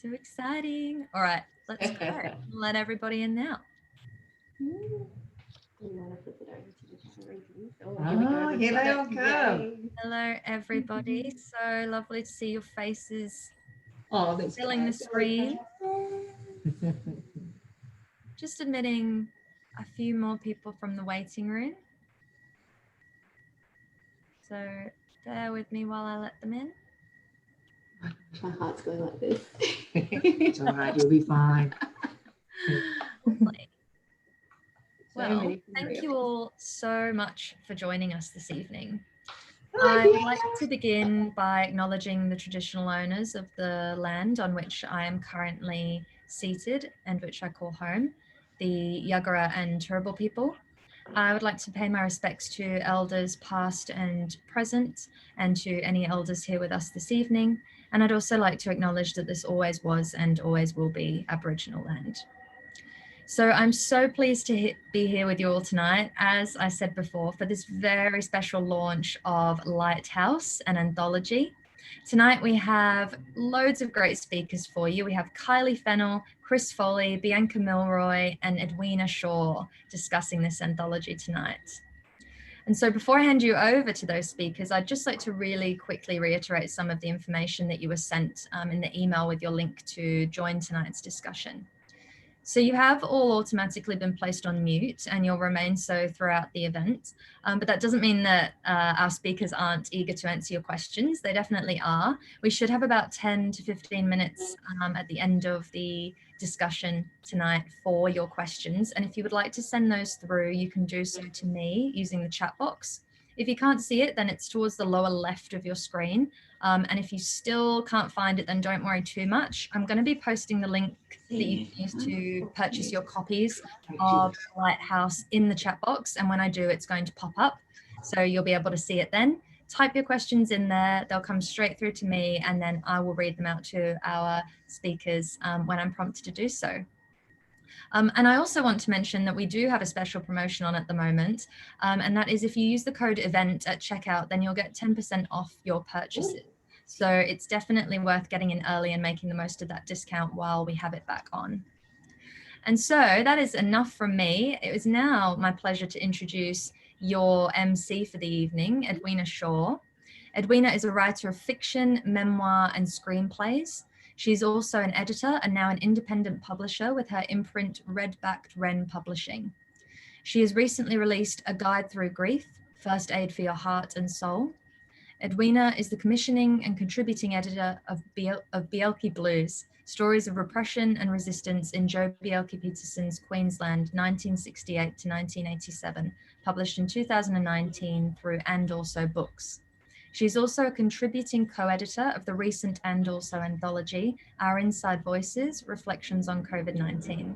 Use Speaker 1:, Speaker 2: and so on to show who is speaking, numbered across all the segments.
Speaker 1: So exciting. All right, let's go. Let everybody in now.
Speaker 2: Here they all come.
Speaker 1: Hello, everybody. So lovely to see your faces
Speaker 2: That's
Speaker 1: filling the screen. Just admitting a few more people from the waiting room. So bear with me while I let them in.
Speaker 3: My heart's going like this.
Speaker 2: It's all right, you'll be fine.
Speaker 1: Lovely. Well, thank you all so much for joining us this evening. I would like to begin by acknowledging the traditional owners of the land on which I am currently seated and which I call home, the Yagara and Turrbal people. I would like to pay my respects to elders past and present and to any elders here with us this evening. And I'd also like to acknowledge that this always was and always will be Aboriginal land. So I'm so pleased to be here with you all tonight, as I said before, for this very special launch of Lighthouse, an anthology. Tonight we have loads of great speakers for you. We have Kylie Fennell, Chris Foley, Bianca Millroy, and Edwina Shaw discussing this anthology tonight. And so before I hand you over to those speakers, I'd just like to really quickly reiterate some of the information that you were sent in the email with your link to join tonight's discussion. So you have all automatically been placed on mute and you'll remain so throughout the event. But that doesn't mean that our speakers aren't eager to answer your questions. They definitely are. We should have about 10 to 15 minutes at the end of the discussion tonight for your questions. And if you would like to send those through, you can do so to me using the chat box. If you can't see it, then it's towards the lower left of your screen. And if you still can't find it, then don't worry too much. I'm going to be posting the link that you can use to purchase your copies of Lighthouse in the chat box. And when I do, it's going to pop up. So you'll be able to see it then. Type your questions in there. They'll come straight through to me, and then I will read them out to our speakers when I'm prompted to do so. And I also want to mention that we do have a special promotion on at the moment, and that is if you use the code EVENT at checkout, then you'll get 10% off your purchases. So it's definitely worth getting in early and making the most of that discount while we have it back on. And so that is enough from me. It is now my pleasure to introduce your MC for the evening, Edwina Shaw. Edwina is a writer of fiction, memoir, and screenplays. She's also an editor and now an independent publisher with her imprint Red-Backed Wren Publishing. She has recently released A Guide Through Grief, First Aid for Your Heart and Soul. Edwina is the commissioning and contributing editor of Bielke Blues, Stories of Repression and Resistance in Joe Bielke Peterson's Queensland, 1968 to 1987, published in 2019 through And Also Books. She's also a contributing co-editor of the recent And Also anthology, Our Inside Voices, Reflections on COVID-19.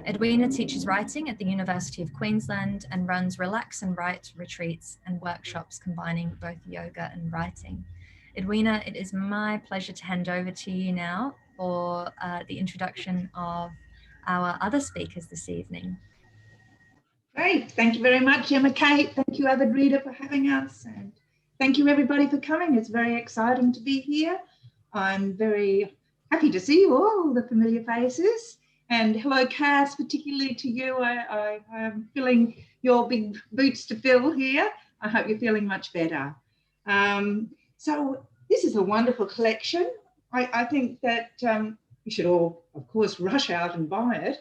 Speaker 1: Edwina teaches writing at the University of Queensland and runs Relax and Write retreats and workshops combining both yoga and writing. Edwina, it is my pleasure to hand over to you now for the introduction of our other speakers this evening.
Speaker 2: Great, thank you very much, Emma Kate. Thank you, Avid Reader, for having us. And thank you, everybody, for coming. It's very exciting to be here. I'm very happy to see you all the familiar faces. And hello, Cass, particularly to you. I am feeling your big boots to fill here. I hope you're feeling much better. So this is a wonderful collection. I think that you should all, of course, rush out and buy it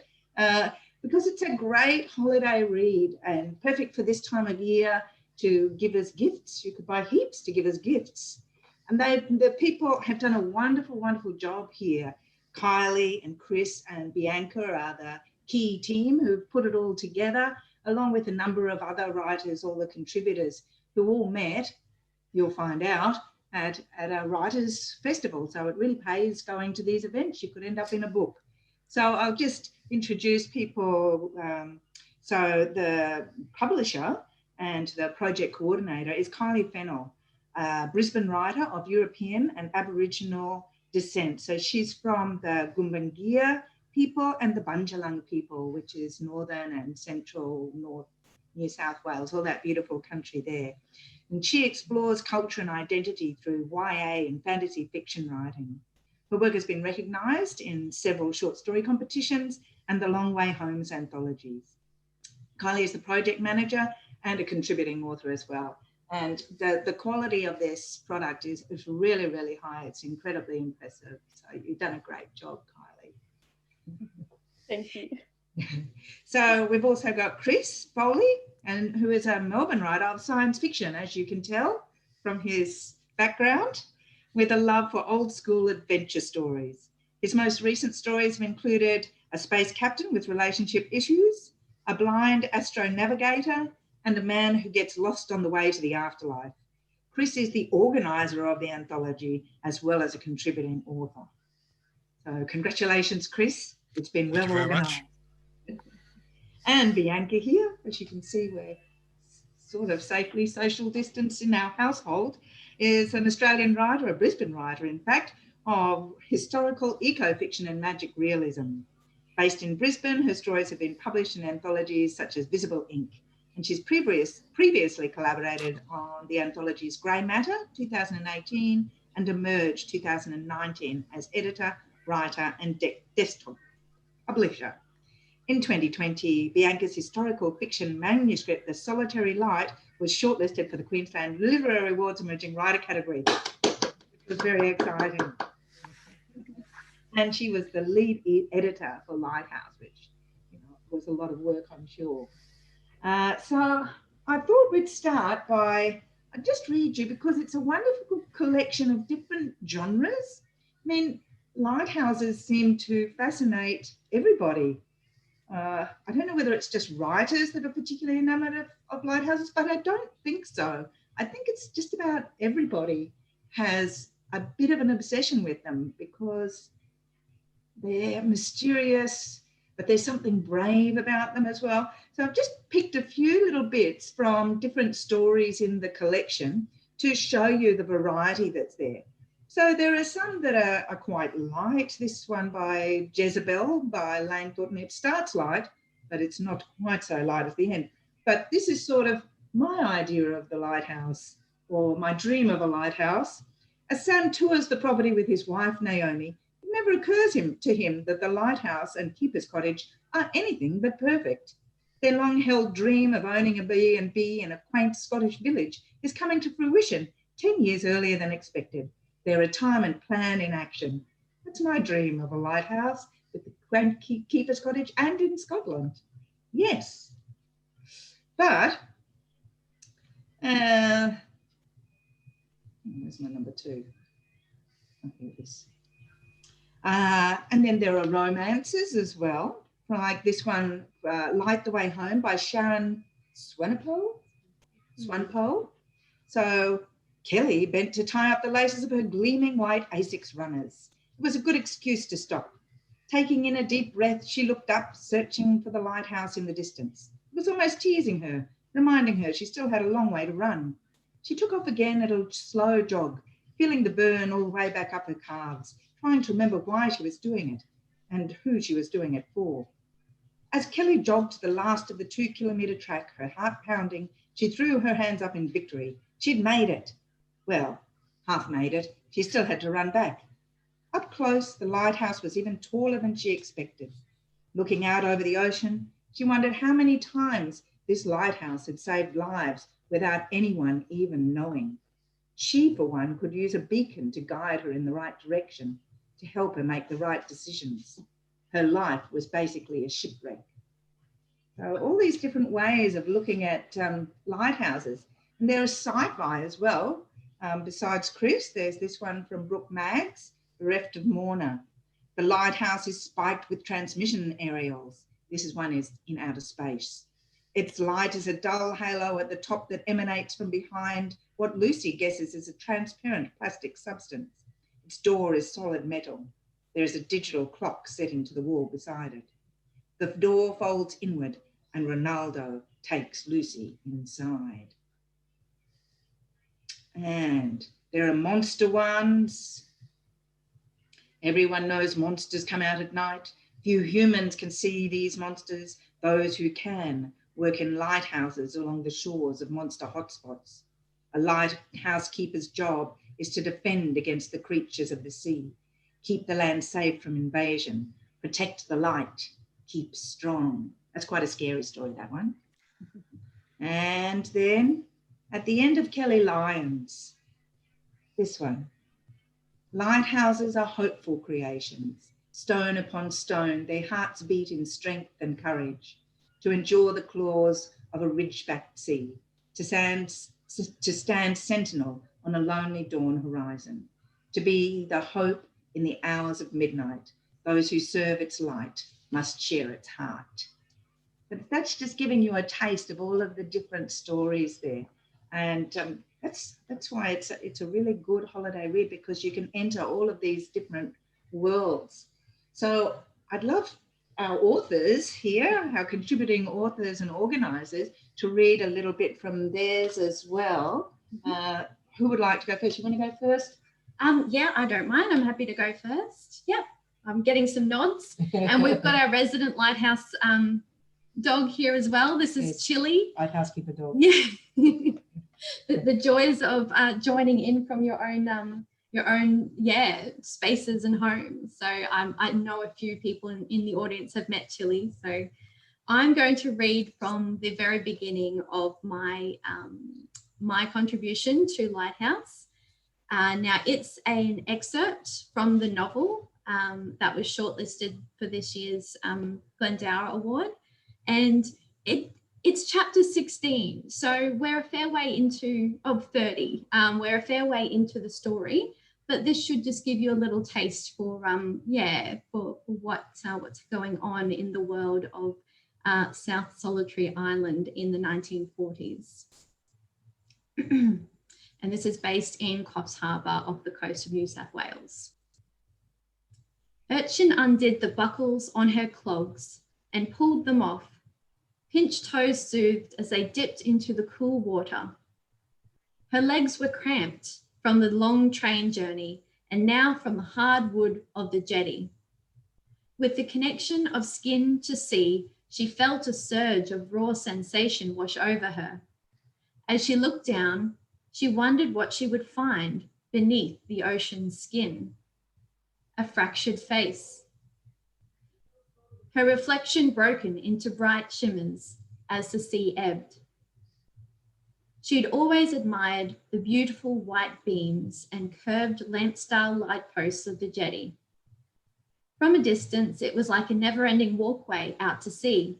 Speaker 2: because it's a great holiday read and perfect for this time of year to give us gifts. You could buy heaps to give us gifts. And the people have done a wonderful, wonderful job here. Kylie and Chris and Bianca are the key team who've put it all together, along with a number of other writers, all the contributors who all met, you'll find out, at a writers' festival. So it really pays going to these events. You could end up in a book. So I'll just introduce people. So the publisher and the project coordinator is Kylie Fennell, a Brisbane writer of European and Aboriginal descent. So she's from the Gumbaynggirr people and the Bundjalung people, which is northern and central North New South Wales, all that beautiful country there. And she explores culture and identity through YA and fantasy fiction writing. Her work has been recognised in several short story competitions and the Long Way Home's anthologies. Kylie is the project manager and a contributing author as well. And the quality of this product is really, really high. It's incredibly impressive. So you've done a great job, Kylie.
Speaker 3: Thank you.
Speaker 2: So we've also got Chris Foley, who is a Melbourne writer of science fiction, as you can tell from his background, with a love for old school adventure stories. His most recent stories have included A Space Captain with Relationship Issues, A Blind Astronavigator, and A Man Who Gets Lost on the Way to the Afterlife. Chris is the organiser of the anthology as well as a contributing author. So congratulations, Chris. It's been well organised. And Bianca here, as you can see, we're sort of safely social distanced in our household, is an Australian writer, a Brisbane writer, in fact, of historical eco-fiction and magic realism. Based in Brisbane, her stories have been published in anthologies such as Visible Ink, and she's previously collaborated on the anthologies Grey Matter 2018 and Emerge 2019 as editor, writer and desktop publisher. In 2020, Bianca's historical fiction manuscript, The Solitary Light, was shortlisted for the Queensland Literary Awards Emerging Writer category. It was very exciting. And she was the lead editor for Lighthouse, which was a lot of work, I'm sure. So I thought we'd start by, I'll just read you because it's a wonderful collection of different genres. I mean, lighthouses seem to fascinate everybody. I don't know whether it's just writers that are particularly enamoured of lighthouses, but I don't think so. I think it's just about everybody has a bit of an obsession with them because they're mysterious, but there's something brave about them as well. So I've just picked a few little bits from different stories in the collection to show you the variety that's there. So there are some that are quite light. This one by Jezebel by Lane Thornton. It starts light, but it's not quite so light at the end. But this is sort of my idea of the lighthouse, or my dream of a lighthouse. As Sam tours the property with his wife, Naomi, it never occurs to him that the lighthouse and keeper's cottage are anything but perfect. Their long-held dream of owning a B&B in a quaint Scottish village is coming to fruition 10 years earlier than expected. Their retirement plan in action. That's my dream of a lighthouse with the quaint keeper's cottage and in Scotland. Yes. But, where's my number 2? Oh, here it is. And then there are romances as well, like this one, Light the Way Home by Sharon Swanepoel. So Kelly bent to tie up the laces of her gleaming white Asics runners. It was a good excuse to stop. Taking in a deep breath, she looked up, searching for the lighthouse in the distance. It was almost teasing her, reminding her she still had a long way to run. She took off again at a slow jog, feeling the burn all the way back up her calves, trying to remember why she was doing it and who she was doing it for. As Kelly jogged the last of the 2-kilometre track, her heart pounding, she threw her hands up in victory. She'd made it. Well, half made it. She still had to run back. Up close, the lighthouse was even taller than she expected. Looking out over the ocean, she wondered how many times this lighthouse had saved lives without anyone even knowing. She, for one, could use a beacon to guide her in the right direction, to help her make the right decisions. Her life was basically a shipwreck. So all these different ways of looking at lighthouses. And there is sci-fi as well. Besides Chris, there's this one from Brooke Maggs, Bereft of Mourner. The lighthouse is spiked with transmission aerials. This one is in outer space. Its light is a dull halo at the top that emanates from behind what Lucy guesses is a transparent plastic substance. Its door is solid metal. There is a digital clock set into the wall beside it. The door folds inward and Ronaldo takes Lucy inside. And there are monster ones. Everyone knows monsters come out at night. Few humans can see these monsters. Those who can work in lighthouses along the shores of monster hotspots. A lighthouse keeper's job is to defend against the creatures of the sea. keep the land safe from invasion, protect the light, keep strong. That's quite a scary story, that one. And then at the end of Kelly Lyons, this one. Lighthouses are hopeful creations, stone upon stone, their hearts beat in strength and courage, to endure the claws of a ridge-backed sea, to stand sentinel on a lonely dawn horizon, to be the hope in the hours of midnight. Those who serve its light must share its heart. But that's just giving you a taste of all of the different stories there. And that's why it's a really good holiday read, because you can enter all of these different worlds. So I'd love our authors here, our contributing authors and organisers, to read a little bit from theirs as well. Who would like to go first? You want to go first?
Speaker 3: Yeah, I don't mind. I'm happy to go first. Yep, I'm getting some nods. And we've got our resident Lighthouse dog here as well. This is Chili.
Speaker 2: Lighthouse keeper dog.
Speaker 3: Yeah. the joys of joining in from your own spaces and homes. So I know a few people in the audience have met Chili. So I'm going to read from the very beginning of my my contribution to Lighthouse. Now it's an excerpt from the novel that was shortlisted for this year's Glendower Award, and it's chapter 16. So we're a fair way into 30. We're a fair way into the story, but this should just give you a little taste for what's going on in the world of South Solitary Island in the 1940s. And this is based in Coffs Harbour off the coast of New South Wales. Urchin undid the buckles on her clogs and pulled them off, pinched toes soothed as they dipped into the cool water. Her legs were cramped from the long train journey and now from the hard wood of the jetty. With the connection of skin to sea, she felt a surge of raw sensation wash over her. As she looked down, she wondered what she would find beneath the ocean's skin. A fractured face. Her reflection broken into bright shimmers as the sea ebbed. She'd always admired the beautiful white beams and curved lamp-style light posts of the jetty. From a distance, it was like a never-ending walkway out to sea.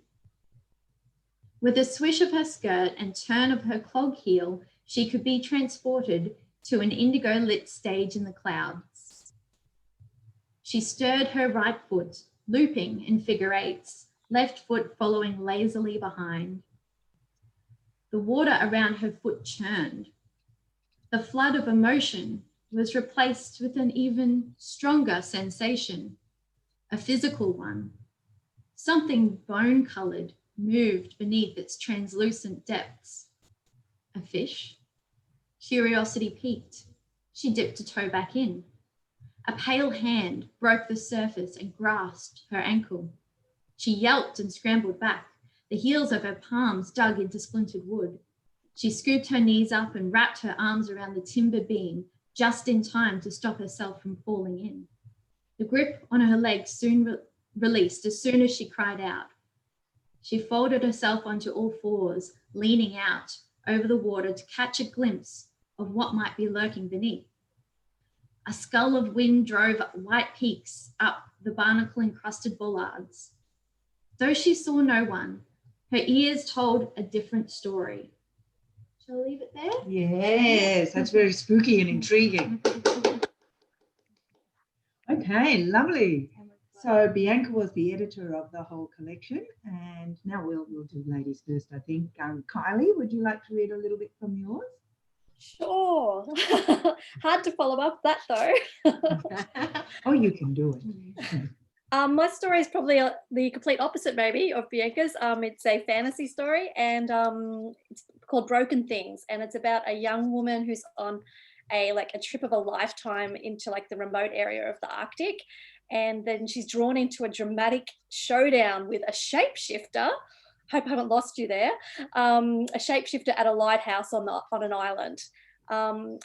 Speaker 3: With a swish of her skirt and turn of her clog heel, she could be transported to an indigo-lit stage in the clouds. She stirred her right foot, looping in figure eights, left foot following lazily behind. The water around her foot churned. The flood of emotion was replaced with an even stronger sensation, a physical one. Something bone-coloured moved beneath its translucent depths. A fish? Curiosity piqued. She dipped a toe back in. A pale hand broke the surface and grasped her ankle. She yelped and scrambled back. The heels of her palms dug into splintered wood. She scooped her knees up and wrapped her arms around the timber beam just in time to stop herself from falling in. The grip on her legs soon released as soon as she cried out. She folded herself onto all fours, leaning out over the water to catch a glimpse of what might be lurking beneath. A scull of wind drove white peaks up the barnacle-encrusted bollards. Though she saw no one, her ears told a different story. Shall I leave it there?
Speaker 2: Yes, that's very spooky and intriguing. Okay, lovely. So Bianca was the editor of the whole collection, and now we'll do ladies first, I think. Kylie, would you like to read a little bit from yours?
Speaker 4: Sure. Hard to follow up that though.
Speaker 2: Oh, you can do it.
Speaker 4: My story is probably the complete opposite maybe of Bianca's. It's a fantasy story, and it's called Broken Things, and it's about a young woman who's on a trip of a lifetime into the remote area of the Arctic, and then she's drawn into a dramatic showdown with a shapeshifter. Hope I haven't lost you there. A shapeshifter at a lighthouse on an island.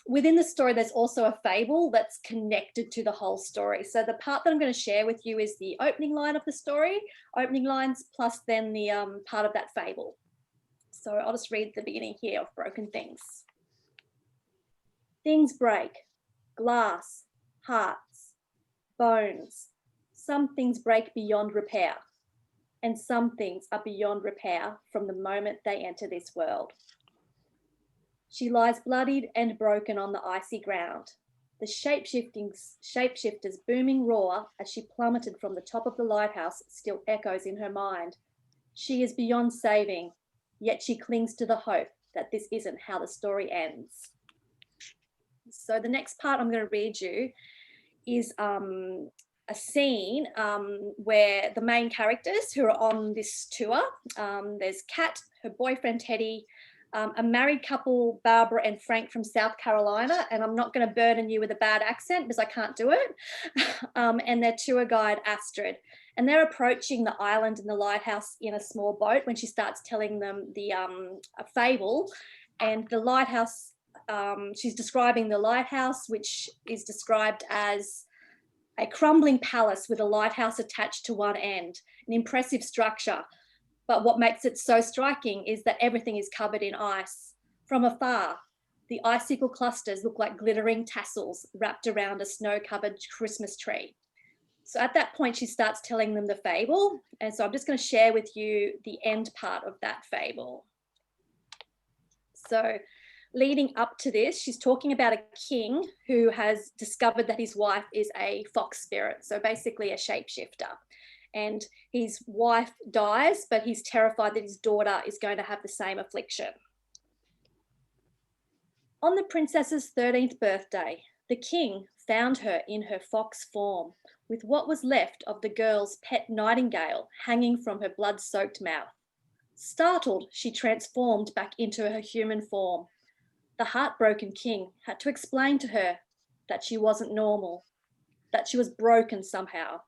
Speaker 4: Within the story, there's also a fable that's connected to the whole story. So the part that I'm going to share with you is the opening line of the story, opening lines, plus then the part of that fable. So I'll just read the beginning here of Broken Things. Things break, glass, hearts, bones. Some things break beyond repair, and some things are beyond repair from the moment they enter this world. She lies bloodied and broken on the icy ground. The shapeshifter's booming roar as she plummeted from the top of the lighthouse still echoes in her mind. She is beyond saving, yet she clings to the hope that this isn't how the story ends. So the next part I'm going to read you is a scene where the main characters who are on this tour, there's Kat, her boyfriend Teddy, a married couple, Barbara and Frank from South Carolina, and I'm not going to burden you with a bad accent because I can't do it, and their tour guide, Astrid. And they're approaching the island and the lighthouse in a small boat when she starts telling them the a fable. And the lighthouse, she's describing the lighthouse, which is described as a crumbling palace with a lighthouse attached to one end, an impressive structure. But what makes it so striking is that everything is covered in ice. From afar, the icicle clusters look like glittering tassels wrapped around a snow-covered Christmas tree. So at that point, she starts telling them the fable. And so I'm just going to share with you the end part of that fable. So leading up to this, she's talking about a king who has discovered that his wife is a fox spirit, so basically a shapeshifter. And his wife dies, but he's terrified that his daughter is going to have the same affliction. On the princess's 13th birthday, the king found her in her fox form, with what was left of the girl's pet nightingale hanging from her blood-soaked mouth. Startled, she transformed back into her human form. The heartbroken king had to explain to her that she wasn't normal, that she was broken somehow.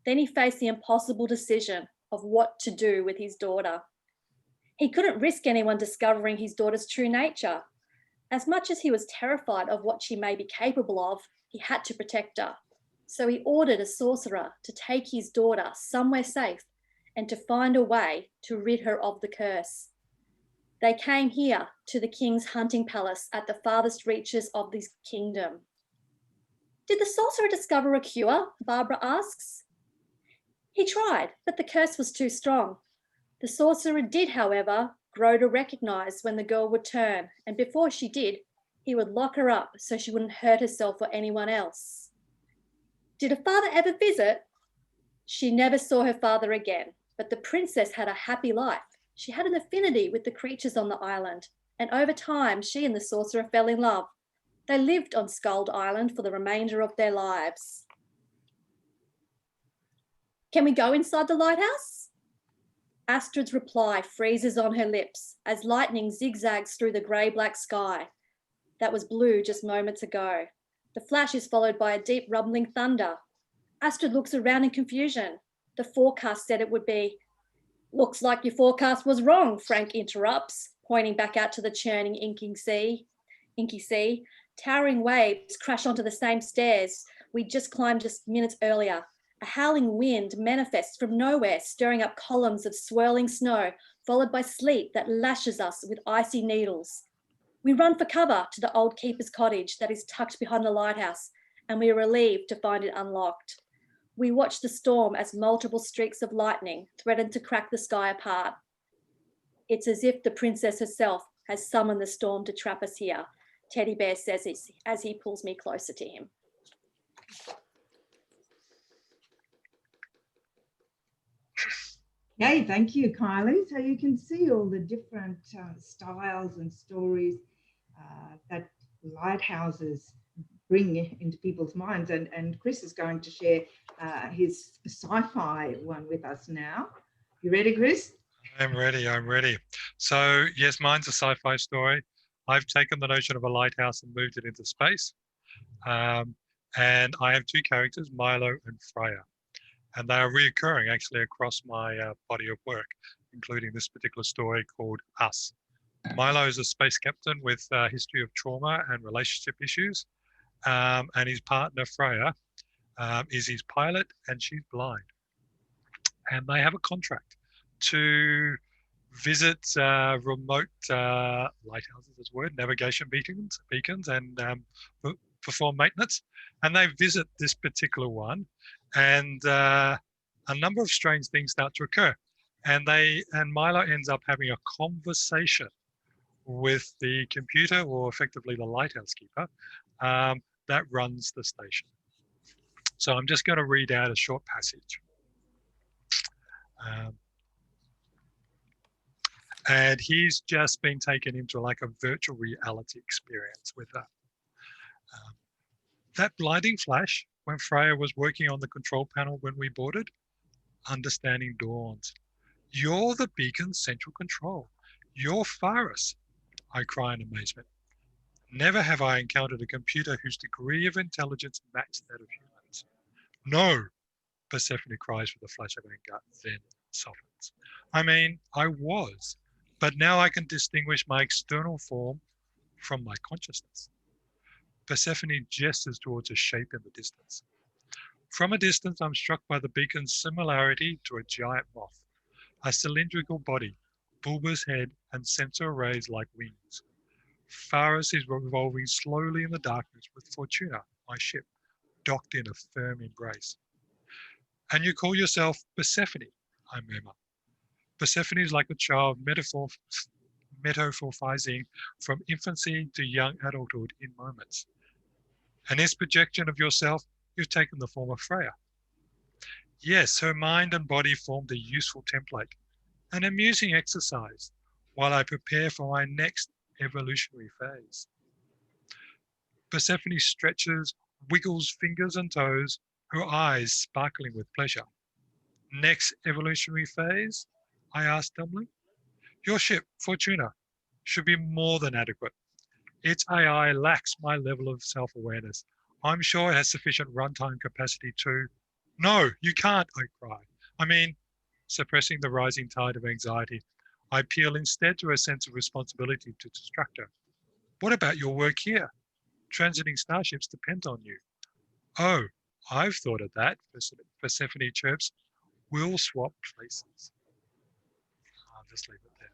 Speaker 4: Then he faced the impossible decision of what to do with his daughter. He couldn't risk anyone discovering his daughter's true nature. As much as he was terrified of what she may be capable of, he had to protect her. So he ordered a sorcerer to take his daughter somewhere safe and to find a way to rid her of the curse. They came here to the king's hunting palace at the farthest reaches of this kingdom. Did the sorcerer discover a cure? Barbara asks. He tried, but the curse was too strong. The sorcerer did, however, grow to recognize when the girl would turn, and before she did, he would lock her up so she wouldn't hurt herself or anyone else. Did her father ever visit? She never saw her father again, but the princess had a happy life. She had an affinity with the creatures on the island, and over time, she and the sorcerer fell in love. They lived on Skuld Island for the remainder of their lives. Can we go inside the lighthouse? Astrid's reply freezes on her lips as lightning zigzags through the grey-black sky that was blue just moments ago. The flash is followed by a deep rumbling thunder. Astrid looks around in confusion. The forecast said it would be. Looks like your forecast was wrong, Frank interrupts, pointing back out to the churning inky sea. Towering waves crash onto the same stairs we just climbed just minutes earlier. A howling wind manifests from nowhere, stirring up columns of swirling snow, followed by sleet that lashes us with icy needles. We run for cover to the old keeper's cottage that is tucked behind the lighthouse, and we are relieved to find it unlocked. We watch the storm as multiple streaks of lightning threaten to crack the sky apart. It's as if the princess herself has summoned the storm to trap us here, Teddy Bear says as he pulls me closer to him.
Speaker 2: Yay, thank you, Kylie. So you can see all the different styles and stories that lighthouses bring into people's minds. And Chris is going to share his sci-fi one with us now. You ready, Chris?
Speaker 5: I'm ready. So yes, mine's a sci-fi story. I've taken the notion of a lighthouse and moved it into space. And I have two characters, Milo and Freya. And they are reoccurring actually across my body of work, including this particular story called Us. Milo is a space captain with a history of trauma and relationship issues. And his partner, Freya, is his pilot, and she's blind. And they have a contract to visit remote lighthouses, as a word, navigation beacons, and perform maintenance. And they visit this particular one, and a number of strange things start to occur. And Milo ends up having a conversation with the computer, or effectively the lighthouse keeper, that runs the station. So I'm just going to read out a short passage. And he's just been taken into like a virtual reality experience with that. That blinding flash when Freya was working on the control panel when we boarded, understanding dawns. You're the beacon's central control. You're Faris, I cry in amazement. Never have I encountered a computer whose degree of intelligence matched that of humans. No, Persephone cries with a flash of anger, then softens. I mean, I was, but now I can distinguish my external form from my consciousness. Persephone gestures towards a shape in the distance. From a distance, I'm struck by the beacon's similarity to a giant moth, a cylindrical body, bulbous head, and sensor arrays like wings. Faris is revolving slowly in the darkness with Fortuna, my ship, docked in a firm embrace. And you call yourself Persephone, I murmur. Persephone is like a child metamorphosing from infancy to young adulthood in moments. And this projection of yourself, you've taken the form of Freya. Yes, her mind and body formed a useful template, an amusing exercise, while I prepare for my next evolutionary phase. Persephone stretches, wiggles fingers and toes, her eyes sparkling with pleasure. Next evolutionary phase? I asked dumbly. Your ship, Fortuna, should be more than adequate. Its AI lacks my level of self-awareness. I'm sure it has sufficient runtime capacity to... No, you can't, I cry. I mean, suppressing the rising tide of anxiety, I appeal instead to a sense of responsibility to distract her. What about your work here? Transiting starships depend on you. Oh, I've thought of that, Persephone chirps. We'll swap places. I'll just leave it there.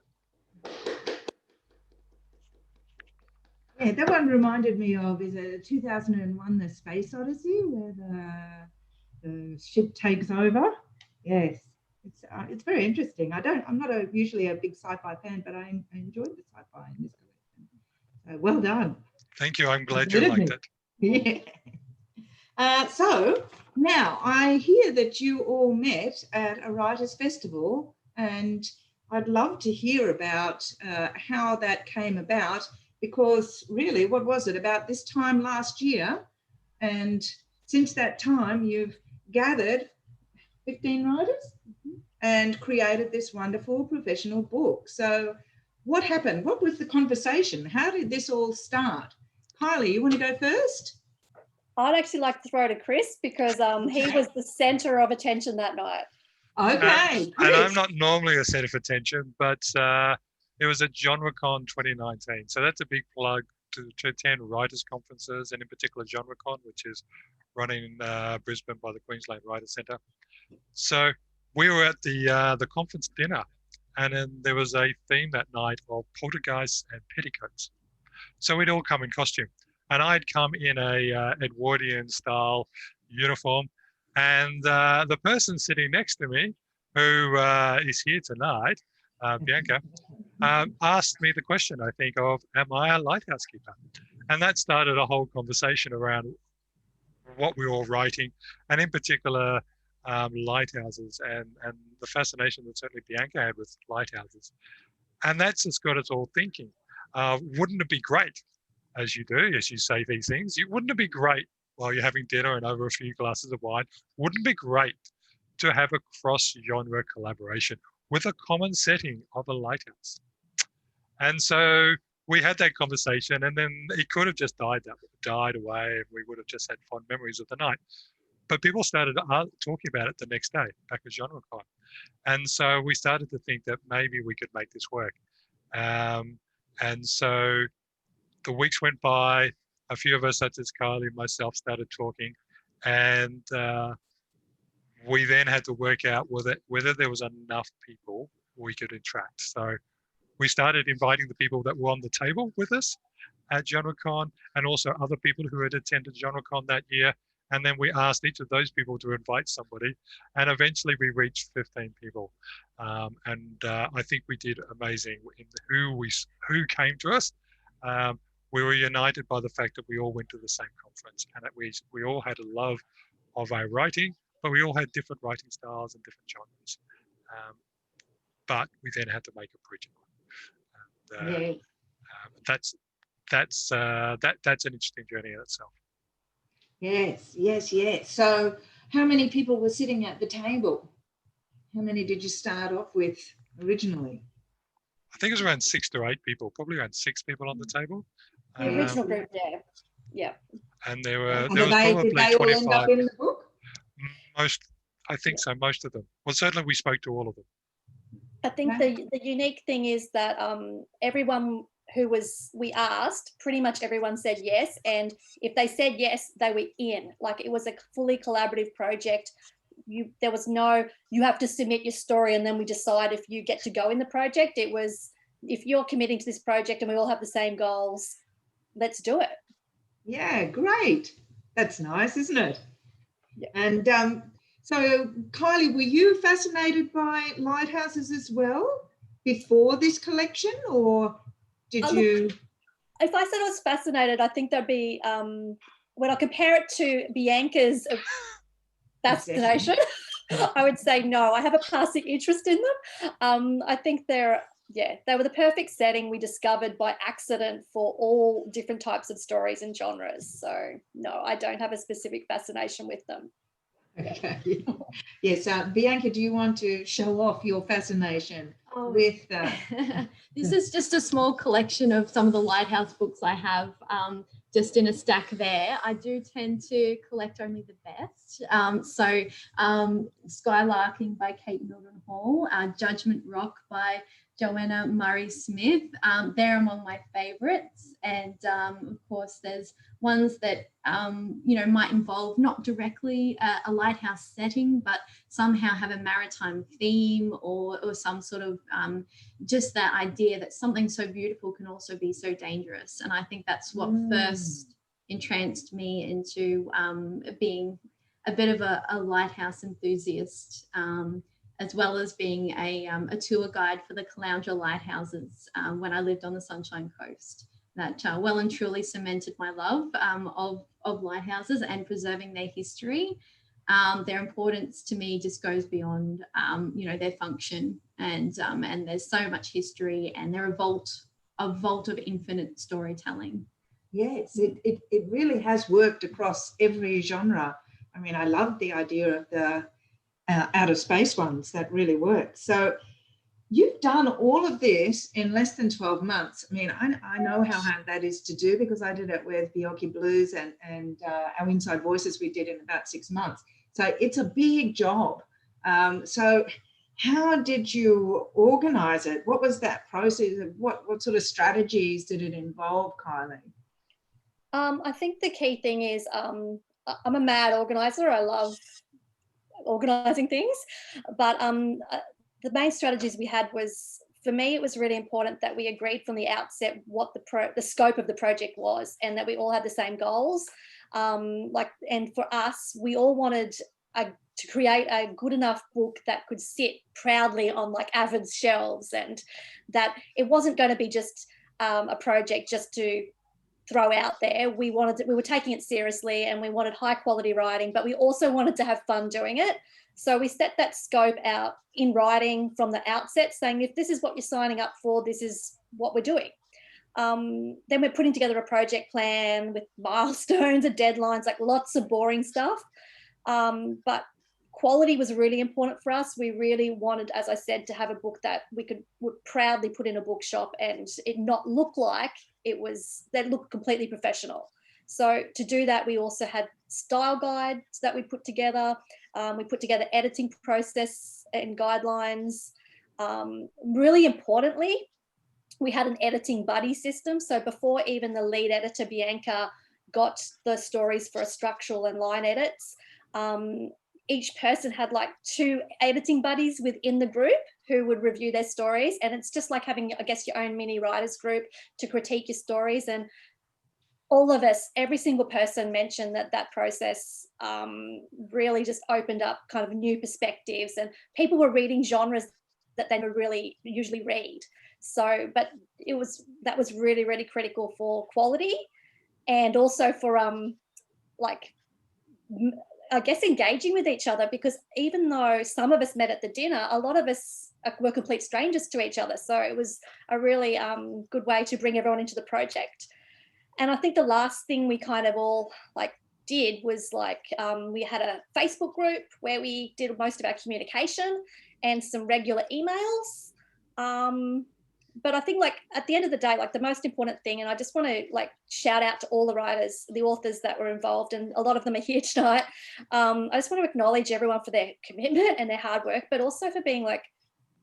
Speaker 2: Yeah, that one reminded me of is a 2001 The Space Odyssey, where the ship takes over. Yes, it's very interesting. I'm not usually a big sci-fi fan, but I enjoyed the sci-fi in this collection. So well done.
Speaker 5: Thank you. I'm glad you liked it.
Speaker 2: Yeah. So now I hear that you all met at a writers' festival, and I'd love to hear about how that came about. Because really, what was it, about this time last year? And since that time, you've gathered 15 writers and created this wonderful professional book. So what happened? What was the conversation? How did this all start? Kylie, you want to go first?
Speaker 4: I'd actually like to throw to Chris because he was the centre of attention that night.
Speaker 2: Okay.
Speaker 5: And I'm not normally a centre of attention, but it was at GenreCon 2019. So that's a big plug to attend writers' conferences, and in particular GenreCon, which is running in Brisbane by the Queensland Writers' Centre. So we were at the conference dinner, and then there was a theme that night of poltergeists and petticoats. So we'd all come in costume, and I'd come in a Edwardian style uniform, and the person sitting next to me, who is here tonight, Bianca, asked me the question, I think, of, am I a lighthouse keeper? And that started a whole conversation around what we were writing, and in particular, lighthouses and the fascination that certainly Bianca had with lighthouses. And that's just got us all thinking, wouldn't it be great, as you do, as you say these things, wouldn't it be great while you're having dinner and over a few glasses of wine, wouldn't it be great to have a cross-genre collaboration with a common setting of a lighthouse? And so we had that conversation, and then it could have just died away, and we would have just had fond memories of the night. But people started talking about it the next day, back at GenreCon. And so we started to think that maybe we could make this work. And so the weeks went by, a few of us, such as Kylie and myself, started talking, and we then had to work out whether there was enough people we could attract. So we started inviting the people that were on the table with us at GenreCon, and also other people who had attended GenreCon that year. And then we asked each of those people to invite somebody, and eventually we reached 15 people. I think we did amazing in who came to us. We were united by the fact that we all went to the same conference, and that we all had a love of our writing, but we all had different writing styles and different genres. But we then had to make a project. And, that's an interesting journey in itself.
Speaker 2: Yes. So how many people were sitting at the table? How many did you start off with originally?
Speaker 5: I think it was around 6 to 8 people, probably around 6 people on the table.
Speaker 4: The original group, yeah.
Speaker 5: And there was
Speaker 2: did
Speaker 5: probably
Speaker 2: they
Speaker 5: 25.
Speaker 2: all end up in the book?
Speaker 5: I think so, most of them. Well, certainly we spoke to all of them.
Speaker 4: I think the unique thing is that everyone we asked, pretty much everyone said yes. And if they said yes, they were in. Like, it was a fully collaborative project. There was no, you have to submit your story and then we decide if you get to go in the project. It was, if you're committing to this project and we all have the same goals, let's do it.
Speaker 2: Yeah, great. That's nice, isn't it?
Speaker 4: Yeah.
Speaker 2: And so, Kylie, were you fascinated by lighthouses as well before this collection, or did you?
Speaker 4: If I said I was fascinated, I think that'd be, when I compare it to Bianca's fascination, I would say no. I have a passing interest in them. I think they were the perfect setting we discovered by accident for all different types of stories and genres. So no, I don't have a specific fascination with them.
Speaker 2: Okay. Yes, Bianca, do you want to show off your fascination with
Speaker 3: This is just a small collection of some of the Lighthouse books I have just in a stack there. I do tend to collect only the best. Skylarking by Kate Milton Hall, Judgment Rock by Joanna Murray Smith. They're among my favourites. And of course, there's ones that, might involve not directly a lighthouse setting, but somehow have a maritime theme or some sort of just that idea that something so beautiful can also be so dangerous. And I think that's what first entranced me into being a bit of a lighthouse enthusiast, as well as being a tour guide for the Caloundra lighthouses when I lived on the Sunshine Coast. That well and truly cemented my love of lighthouses and preserving their history. Their importance to me just goes beyond, their function, and there's so much history, and they're a vault of infinite storytelling.
Speaker 2: Yes, it really has worked across every genre. I mean, I love the idea of the outer space ones. That really worked. So you've done all of this in less than 12 months. I mean, I know how hard that is to do, because I did it with Bjorky Blues and our Inside Voices we did in about 6 months. So it's a big job. So how did you organise it? What was that process? What sort of strategies did it involve, Kylie?
Speaker 4: I think the key thing is I'm a mad organiser. I love organising things, but the main strategies we had was, for me, it was really important that we agreed from the outset what the scope of the project was, and that we all had the same goals. And for us, we all wanted to create a good enough book that could sit proudly on like Avid's shelves, and that it wasn't going to be just a project just to throw out there. We were taking it seriously, and we wanted high quality writing, but we also wanted to have fun doing it. So we set that scope out in writing from the outset, saying if this is what you're signing up for, this is what we're doing. Then we're putting together a project plan with milestones and deadlines, like lots of boring stuff. But quality was really important for us. We really wanted, as I said, to have a book that would proudly put in a bookshop and it not look like that looked completely professional. So to do that, we also had style guides that we put together. We put together editing process and guidelines. Really importantly, we had an editing buddy system. So before even the lead editor, Bianca, got the stories for a structural and line edits, each person had like 2 editing buddies within the group who would review their stories. And it's just like having, I guess, your own mini writers group to critique your stories. And all of us, every single person mentioned that process really just opened up kind of new perspectives, and people were reading genres that they would really usually read. So, but that was really, really critical for quality, and also for like, I guess, engaging with each other, because even though some of us met at the dinner, a lot of us were complete strangers to each other. So it was a really good way to bring everyone into the project. And I think the last thing we kind of all like did was like, we had a Facebook group where we did most of our communication and some regular emails. But I think, like, at the end of the day, like, the most important thing, and I just want to like shout out to all the writers, the authors that were involved, and a lot of them are here tonight. I just want to acknowledge everyone for their commitment and their hard work, but also for being like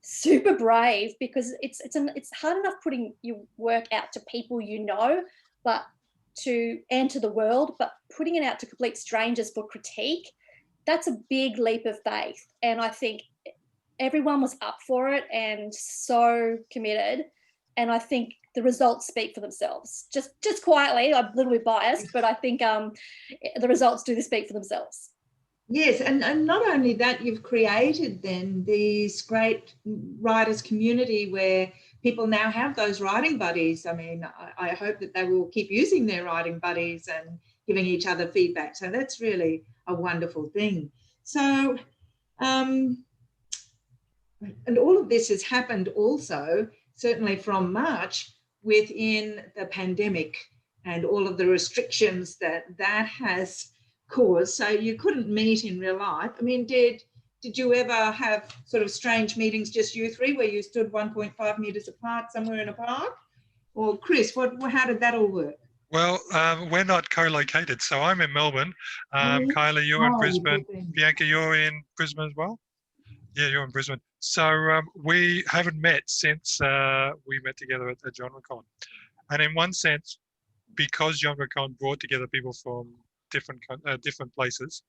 Speaker 4: super brave, because it's hard enough putting your work out to people you know, but to the world, but putting it out to complete strangers for critique, that's a big leap of faith. And I think everyone was up for it and so committed. And I think the results speak for themselves. Just quietly, I'm a little bit biased, but I think the results do speak for themselves.
Speaker 2: Yes, and not only that, you've created then this great writers community where people now have those writing buddies. I mean, I hope that they will keep using their writing buddies and giving each other feedback. So that's really a wonderful thing. So, and all of this has happened also, certainly from March, within the pandemic and all of the restrictions that has caused. So you couldn't meet in real life. I mean, did you ever have sort of strange meetings, just you three, where you stood 1.5 metres apart somewhere in a park? Or Chris, how did that all work?
Speaker 5: Well, we're not co-located. So I'm in Melbourne. Kylie, you're in Brisbane. Bianca, you're in Brisbane as well? Yeah, you're in Brisbane. So we haven't met since we met together at the GenreCon. And in one sense, because GenreCon brought together people from different places,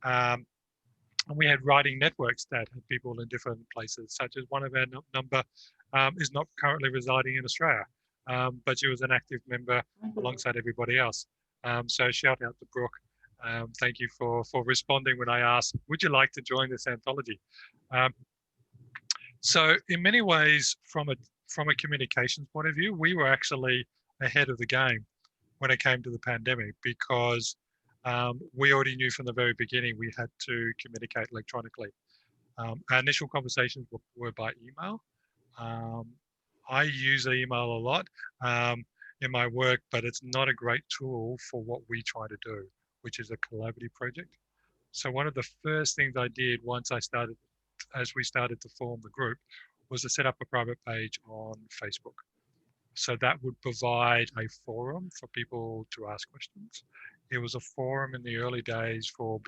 Speaker 5: and we had writing networks that had people in different places, such as one of our number is not currently residing in Australia, but she was an active member alongside everybody else. So shout out to Brooke. Thank you for responding when I asked, would you like to join this anthology? So in many ways, from a communications point of view, we were actually ahead of the game when it came to the pandemic, because we already knew from the very beginning we had to communicate electronically. Our initial conversations were by email. I use email a lot in my work, but it's not a great tool for what we try to do, which is a collaborative project. So one of the first things I did as we started to form the group, was to set up a private page on Facebook. So that would provide a forum for people to ask questions. It was a forum in the early days for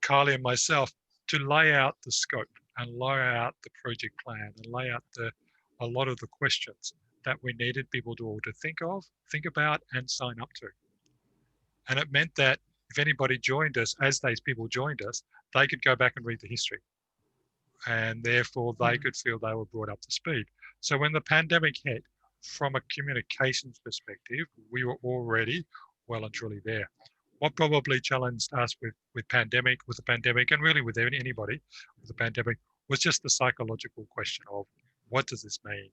Speaker 5: Kylie and myself to lay out the scope and lay out the project plan and lay out a lot of the questions that we needed people to all to think about and sign up to. And it meant that if anybody joined us, as those people joined us, they could go back and read the history. And therefore they could feel they were brought up to speed. So when the pandemic hit, from a communications perspective, we were already well and truly there. What probably challenged us with the pandemic, and really with anybody with the pandemic, was just the psychological question of, what does this mean?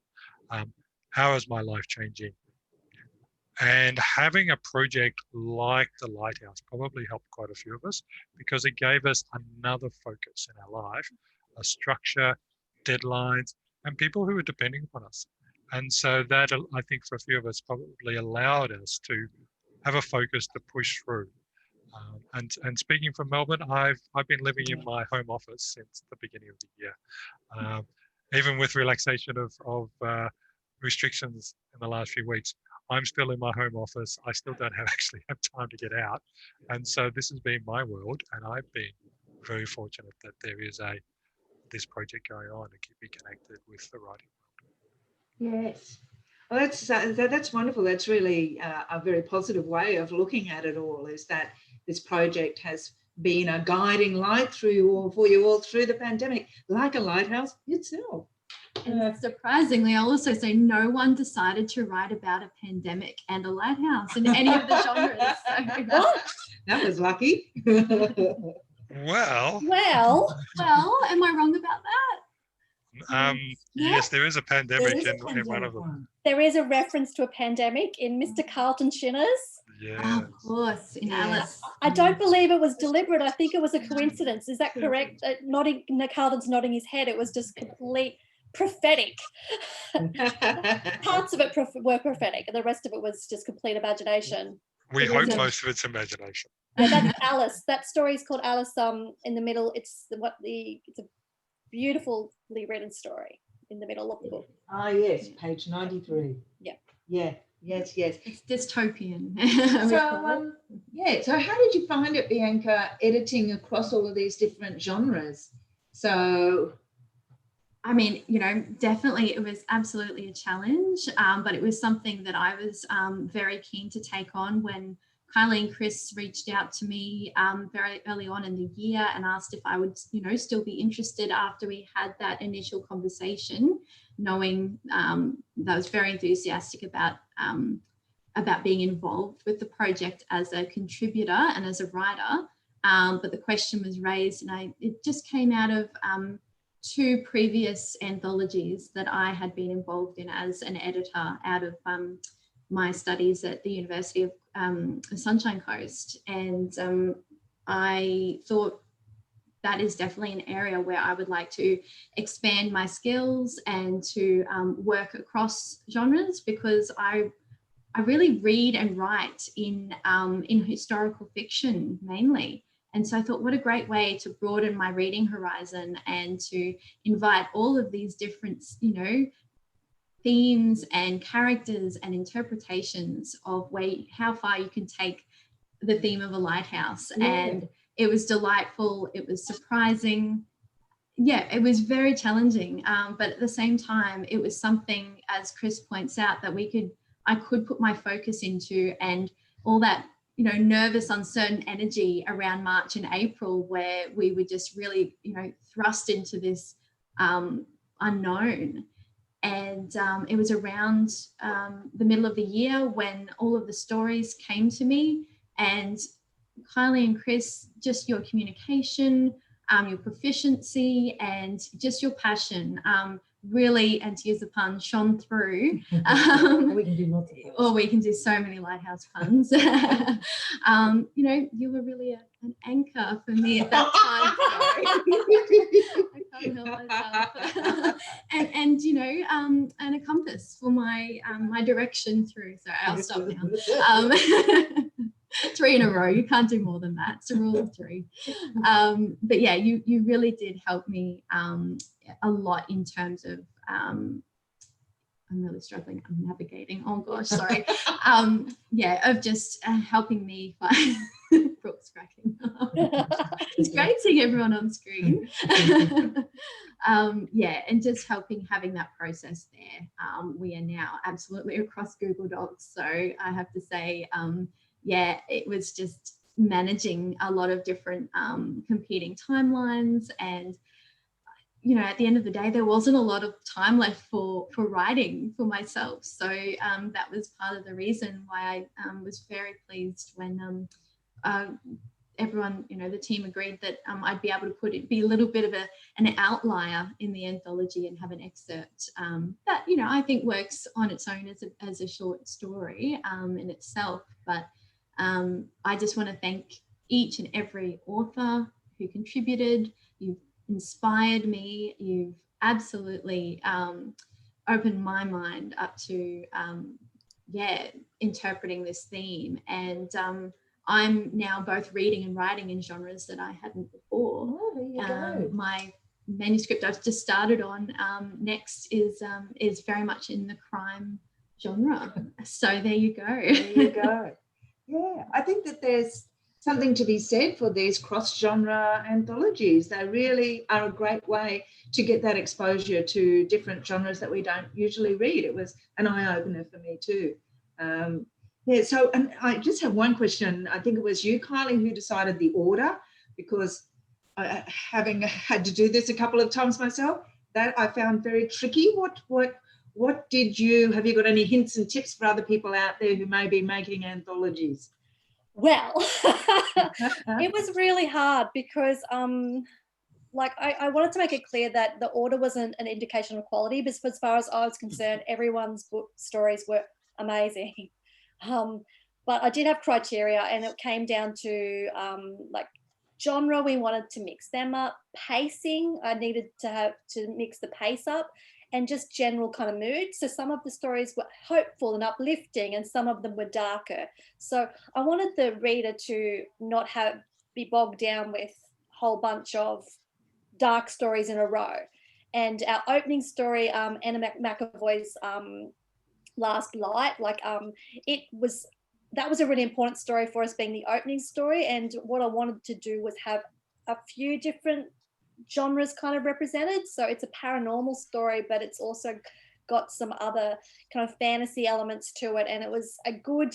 Speaker 5: How is my life changing? And having a project like the Lighthouse probably helped quite a few of us, because it gave us another focus in our life, a structure, deadlines, and people who were depending upon us. And so that, I think, for a few of us probably allowed us to have a focus to push through. And speaking from Melbourne, I've been living in my home office since the beginning of the year. Even with relaxation of restrictions in the last few weeks, I'm still in my home office. I still don't actually have time to get out. And so this has been my world, and I've been very fortunate that there is this project going on and keep me connected with the writing world.
Speaker 2: Yes. Well, that's wonderful. That's really a very positive way of looking at it all, is that this project has been a guiding light for you all through the pandemic, like a lighthouse itself.
Speaker 3: And surprisingly, I'll also say no one decided to write about a pandemic and a lighthouse in any of the genres. So.
Speaker 2: That was lucky.
Speaker 5: Well,
Speaker 3: Am I wrong about that?
Speaker 5: yes, there is a pandemic in one of them.
Speaker 4: There is a reference to a pandemic in Mr. Carlton Shinner's.
Speaker 5: Yeah.
Speaker 3: Of course, in Alice.
Speaker 4: I don't believe it was deliberate. I think it was a coincidence. Is that correct? Carlton's nodding his head. It was just complete prophetic. Parts of it were prophetic, and the rest of it was just complete imagination.
Speaker 5: We hope most of it's imagination.
Speaker 4: Yeah, that's Alice. That story is called Alice. In the middle, it's a beautifully written story in the middle of the book.
Speaker 2: Ah, yes, page 93.
Speaker 4: Yeah.
Speaker 2: Yeah. Yes.
Speaker 3: It's dystopian.
Speaker 2: So how did you find it, Bianca, editing across all of these different genres? So,
Speaker 3: I mean, definitely it was absolutely a challenge, but it was something that I was very keen to take on when Kylie and Chris reached out to me very early on in the year and asked if I would, still be interested after we had that initial conversation, knowing that I was very enthusiastic about being involved with the project as a contributor and as a writer. But the question was raised, and it just came out of 2 previous anthologies that I had been involved in as an editor out of my studies at the University of Sunshine Coast. And I thought that is definitely an area where I would like to expand my skills and to work across genres, because I really read and write in historical fiction mainly. And so I thought, what a great way to broaden my reading horizon and to invite all of these different, themes and characters and interpretations of how far you can take the theme of a lighthouse. Yeah. And it was delightful. It was surprising. Yeah, it was very challenging. But at the same time, it was something, as Chris points out, that I could put my focus into, and all that, nervous, uncertain energy around March and April, where we were just really, thrust into this unknown. And it was around the middle of the year when all of the stories came to me, and Kylie and Chris, just your communication, your proficiency, and just your passion really, and to use the pun, shone through.
Speaker 2: We can do multiple.
Speaker 3: Or we can do so many lighthouse puns. You were really an anchor for me at that time. I can't help myself. and a compass for my direction through. So I'll stop now. 3 in a row. You can't do more than that. It's a rule of 3. But yeah, you really did help me a lot in terms of I'm really struggling. I'm navigating. Oh gosh, sorry. Of just helping me find Brooke's cracking. It's great seeing everyone on screen. And just having that process there. We are now absolutely across Google Docs. So I have to say, it was just managing a lot of different competing timelines, and at the end of the day, there wasn't a lot of time left for writing for myself. So that was part of the reason why I was very pleased when everyone, the team agreed that I'd be able to be a little bit of an outlier in the anthology and have an excerpt that, I think works on its own as a short story in itself. But I just want to thank each and every author who contributed. You've inspired me. You've absolutely opened my mind up to interpreting this theme, and I'm now both reading and writing in genres that I hadn't before.
Speaker 2: Oh, there you go.
Speaker 3: My manuscript I've just started on next is very much in the crime genre. So there you go.
Speaker 2: There you go. Yeah, I think that there's something to be said for these cross-genre anthologies. They really are a great way to get that exposure to different genres that we don't usually read. It was an eye-opener for me too. Yeah, so and I just have one question. I think it was you, Kylie, who decided the order, because having had to do this a couple of times myself, that I found very tricky. What did you, have you got any hints and tips for other people out there who may be making anthologies?
Speaker 4: Well, it was really hard because like I wanted to make it clear that the order wasn't an indication of quality, but as far as I was concerned, everyone's book stories were amazing. But I did have criteria, and it came down to like genre, we wanted to mix them up, pacing, I needed to mix the pace up, and just general kind of mood. So some of the stories were hopeful and uplifting, and some of them were darker. So I wanted the reader to not be bogged down with a whole bunch of dark stories in a row. And our opening story, Anna McAvoy's Last Light, that was a really important story for us, being the opening story. And what I wanted to do was have a few different genres kind of represented. So it's a paranormal story, but it's also got some other kind of fantasy elements to it. And it was a good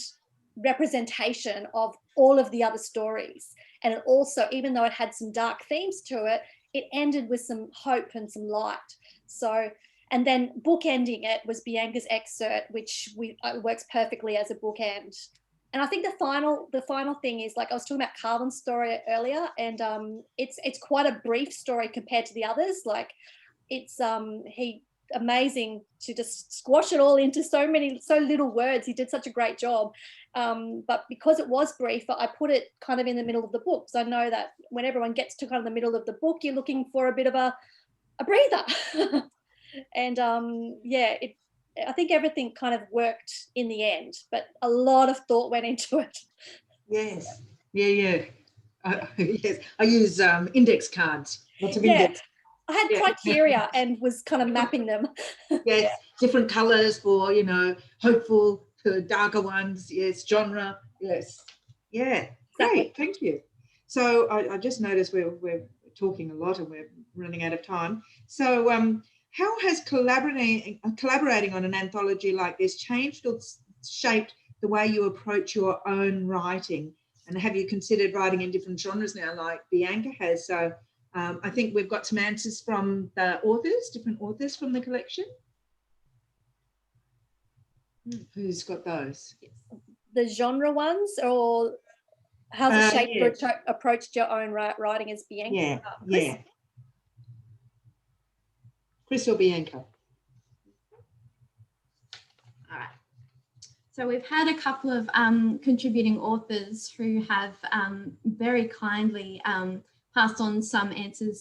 Speaker 4: representation of all of the other stories. And it also, even though it had some dark themes to it, it ended with some hope and some light. So, and then bookending it was Bianca's excerpt, which works perfectly as a bookend. And I think the final thing is, like I was talking about Carlin's story earlier, and it's quite a brief story compared to the others. Like it's amazing to just squash it all into so little words. He did such a great job. But because it was brief, I put it kind of in the middle of the book. So I know that when everyone gets to kind of the middle of the book, you're looking for a bit of a breather. And yeah, I think everything kind of worked in the end, but a lot of thought went into it.
Speaker 2: Yes, yeah. Yes, I use index cards. Lots of index.
Speaker 4: I had criteria and was kind of mapping them.
Speaker 2: Yes, different colours for, hopeful, for darker ones. Yes, genre. Yes, yeah. Great, exactly. Thank you. So I just noticed we're talking a lot and we're running out of time. So how has collaborating on an anthology like this changed or shaped the way you approach your own writing? And have you considered writing in different genres now, like Bianca has? So I think we've got some answers from the different authors from the collection. Who's got those?
Speaker 4: The genre ones, or how's it shaped your approach to your own writing as Bianca?
Speaker 2: Yeah. Chris or Bianca?
Speaker 3: All right. So we've had a couple of contributing authors who have very kindly passed on some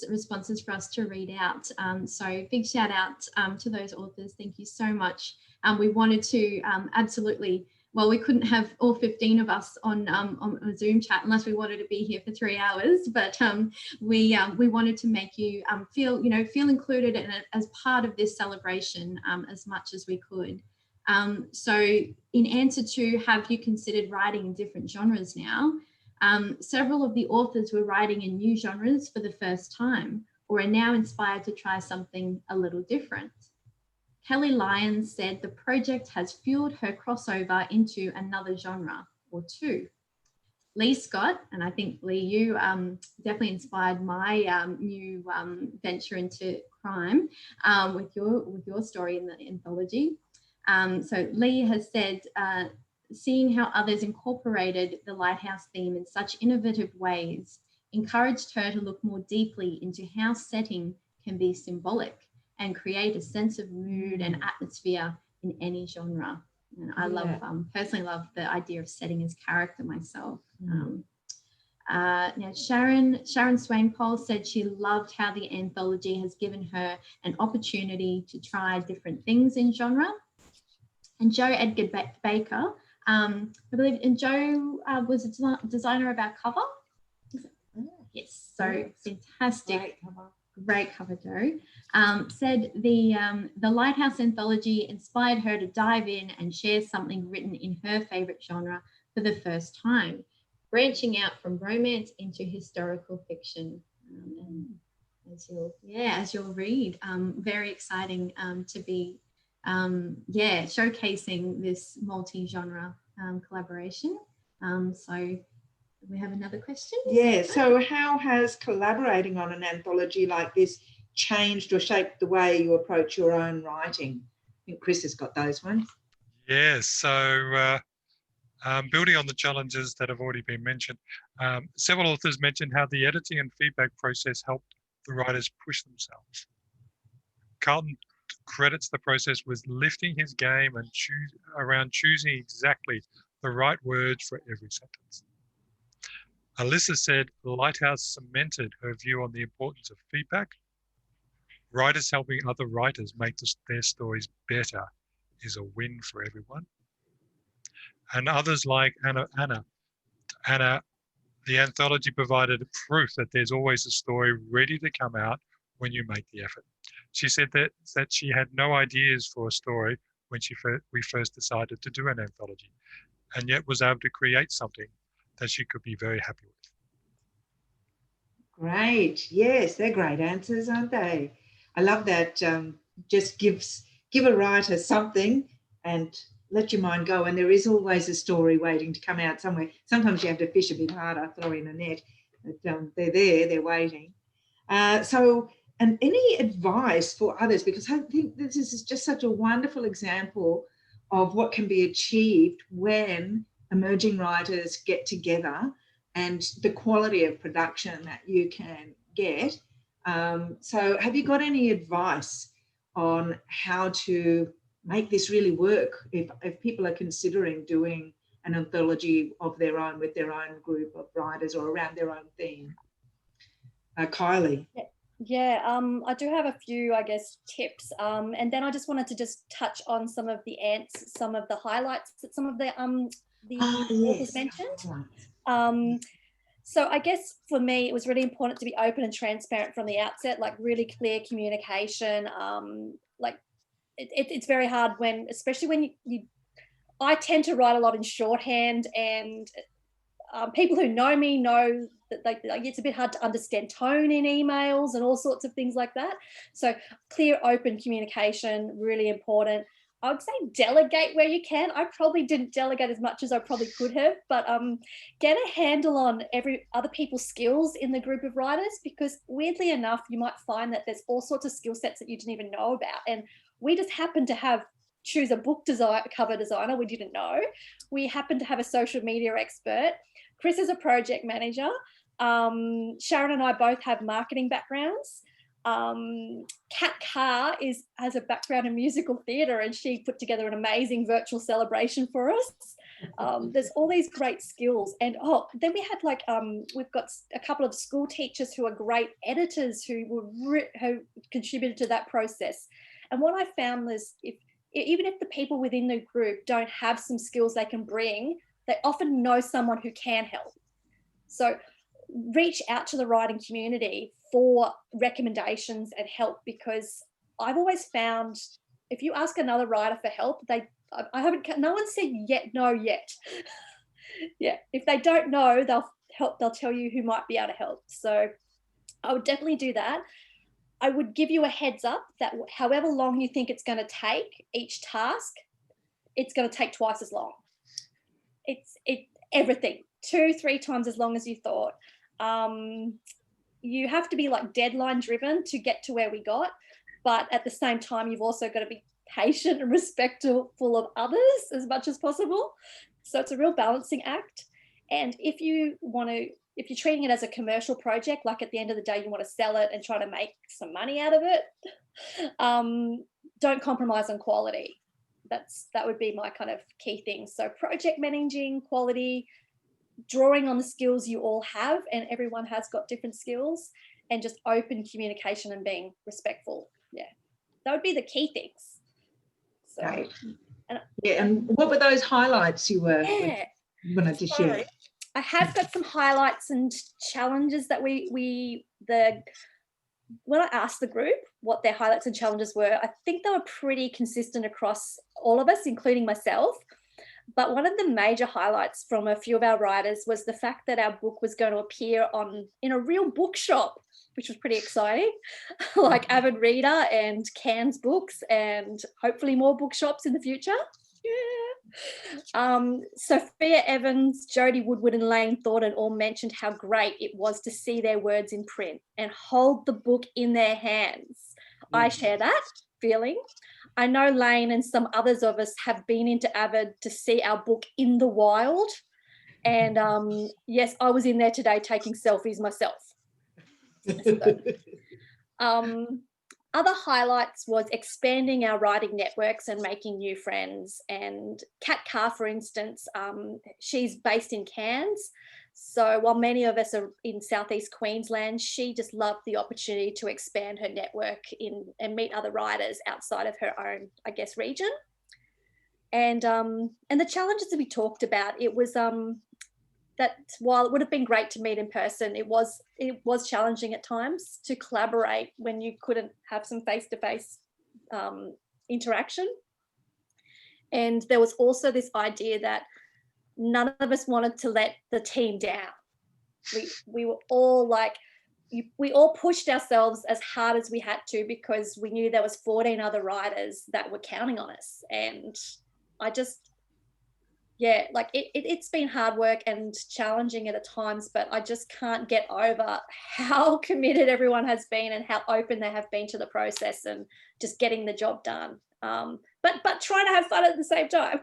Speaker 3: responses for us to read out. So big shout out to those authors. Thank you so much. We wanted to absolutely, well, we couldn't have all 15 of us on a Zoom chat unless we wanted to be here for 3 hours. But we wanted to make you feel included in it as part of this celebration as much as we could. So in answer to, have you considered writing in different genres now? Several of the authors were writing in new genres for the first time, or are now inspired to try something a little different. Kelly Lyons said the project has fueled her crossover into another genre or two. Lee Scott, and I think Lee, you definitely inspired my new venture into crime with your story in the anthology. So Lee has said, seeing how others incorporated the Lighthouse theme in such innovative ways encouraged her to look more deeply into how setting can be symbolic and create a sense of mood and atmosphere in any genre. And I personally love the idea of setting as character myself. Now Sharon Swainpole said she loved how the anthology has given her an opportunity to try different things in genre. And Joe Edgar Baker, I believe, and Joe was a designer of our cover. Yes, so fantastic. Great cover, Joe. Said the Lighthouse anthology inspired her to dive in and share something written in her favourite genre for the first time. branching out from romance into historical fiction. And as you'll read, very exciting to be showcasing this multi-genre collaboration. So we have another question.
Speaker 2: Yeah, so how has collaborating on an anthology like this changed or shaped the way you approach your own writing? I think Chris has got those ones.
Speaker 5: Yes, so building on the challenges that have already been mentioned, several authors mentioned how the editing and feedback process helped the writers push themselves. Carlton credits the process with lifting his game and choosing exactly the right words for every sentence. Alyssa said Lighthouse cemented her view on the importance of feedback. Writers helping other writers make their stories better is a win for everyone. And others like Anna, the anthology provided proof that there's always a story ready to come out when you make the effort. She said that she had no ideas for a story when we first decided to do an anthology, and yet was able to create something that she could be very happy with.
Speaker 2: Great. Yes, they're great answers, aren't they? I love that. Just give a writer something and let your mind go. And there is always a story waiting to come out somewhere. Sometimes you have to fish a bit harder, throw in a net. But they're there, they're waiting. And any advice for others? Because I think this is just such a wonderful example of what can be achieved when emerging writers get together and the quality of production that you can get. So have you got any advice on how to make this really work if people are considering doing an anthology of their own with their own group of writers or around their own theme? Kylie.
Speaker 4: Yeah, I do have a few, I guess, tips. And then I just wanted to just touch on some of the highlights that some of the authors mentioned. So I guess for me, it was really important to be open and transparent from the outset, like really clear communication. It's very hard especially when I tend to write a lot in shorthand, and people who know me know that it's a bit hard to understand tone in emails and all sorts of things like that. So clear, open communication, really important. I would say delegate where you can. I probably didn't delegate as much as I probably could have, but get a handle on other people's skills in the group of writers, because weirdly enough, you might find that there's all sorts of skill sets that you didn't even know about. And we just happen to choose a book cover designer we didn't know. We happen to have a social media expert. Chris is a project manager. Sharon and I both have marketing backgrounds. Kat Carr has a background in musical theatre, and she put together an amazing virtual celebration for us. There's all these great skills. And then we had we've got a couple of school teachers who are great editors who contributed to that process. And what I found is even if the people within the group don't have some skills they can bring, they often know someone who can help. So reach out to the writing community for recommendations and help, because I've always found if you ask another writer for help, no one said no yet. Yeah, if they don't know, they'll tell you who might be able to help. So I would definitely do that. I would give you a heads up that however long you think it's going to take each task, it's going to take twice as long. It's everything 2-3 times as long as you thought. You have to be deadline driven to get to where we got, but at the same time, you've also got to be patient and respectful of others as much as possible. So it's a real balancing act. And if you're treating it as a commercial project, at the end of the day, you want to sell it and try to make some money out of it, don't compromise on quality. That would be my kind of key thing. So project managing, quality, drawing on the skills you all have, and everyone has got different skills, and just open communication and being respectful. Yeah, that would be the key things. So,
Speaker 2: right. And what were those highlights you were wanted to share?
Speaker 4: I have got some highlights and challenges that when I asked the group what their highlights and challenges were, I think they were pretty consistent across all of us, including myself. But one of the major highlights from a few of our writers was the fact that our book was going to appear in a real bookshop, which was pretty exciting, like Avid Reader and Cairns Books, and hopefully more bookshops in the future. Yeah. Sophia Evans, Jodie Woodward and Lane Thornton all mentioned how great it was to see their words in print and hold the book in their hands. I share that feeling. I know Lane and some others of us have been into Avid to see our book in the wild. And yes, I was in there today taking selfies myself. Other highlights was expanding our writing networks and making new friends. And Kat Carr, for instance, she's based in Cairns. So while many of us are in Southeast Queensland, she just loved the opportunity to expand her network and meet other writers outside of her own, I guess, region. And the challenges that we talked about, it was that while it would have been great to meet in person, it was challenging at times to collaborate when you couldn't have some face-to-face interaction. And there was also this idea that none of us wanted to let the team down. We were all like, we all pushed ourselves as hard as we had to because we knew there was 14 other writers that were counting on us. And I just, yeah, like it's been hard work and challenging at times, but I just can't get over how committed everyone has been and how open they have been to the process and just getting the job done. But trying to have fun at the same time.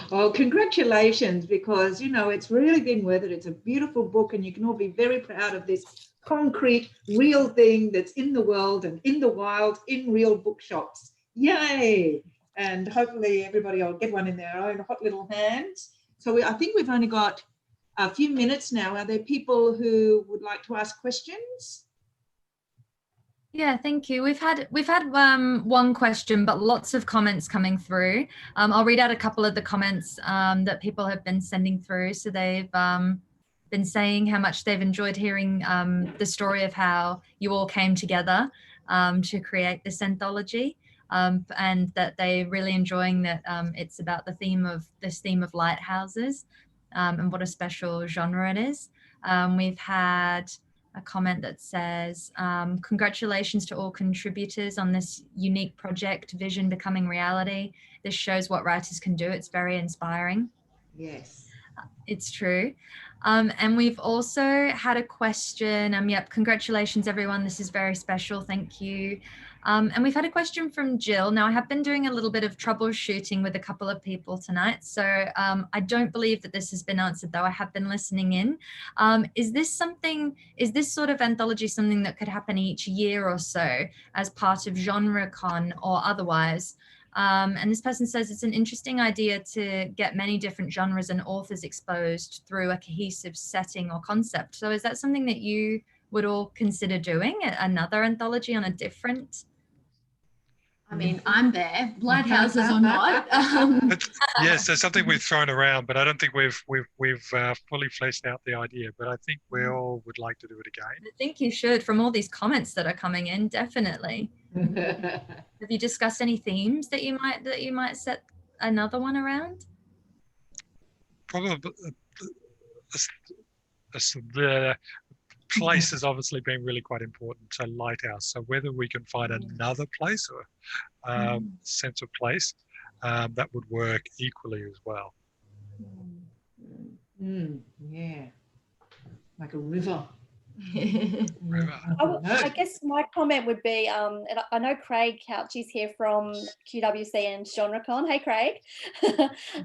Speaker 2: Well, congratulations, because, you know, it's really been worth it. It's a beautiful book and you can all be very proud of this concrete, real thing that's in the world and in the wild, in real bookshops. Yay! And hopefully everybody will get one in their own hot little hands. So I think we've only got a few minutes now. Are there people who would like to ask questions?
Speaker 1: Yeah, thank you. We've had one question, but lots of comments coming through. I'll read out a couple of the comments that people have been sending through. So they've been saying how much they've enjoyed hearing the story of how you all came together to create this anthology, and that they're really enjoying that it's about the theme of lighthouses and what a special genre it is. We've had a comment that says, congratulations to all contributors on this unique project, vision becoming reality. This shows what writers can do. It's very inspiring.
Speaker 2: Yes.
Speaker 1: It's true. And we've also had a question. Yep, congratulations, everyone. This is very special. Thank you. And we've had a question from Jill. Now, I have been doing a little bit of troubleshooting with a couple of people tonight. So I don't believe that this has been answered, though. I have been listening in. Is this sort of anthology something that could happen each year or so as part of GenreCon or otherwise? And this person says it's an interesting idea to get many different genres and authors exposed through a cohesive setting or concept. So is that something that you would all consider doing, another anthology on a different?
Speaker 3: I mean, I'm there, Lighthouses or not.
Speaker 5: Yes, there's something we've thrown around, but I don't think we've fully fleshed out the idea. But I think we all would like to do it again.
Speaker 1: I think you should, from all these comments that are coming in, definitely. Have you discussed any themes that you might set another one around?
Speaker 5: Probably the place has obviously been really quite important. So Lighthouse. So whether we can find another place or sense of place that would work equally as well.
Speaker 2: Yeah, like a river.
Speaker 4: I guess my comment would be, and I know Craig Couchy's here from QWC and GenreCon. Hey, Craig.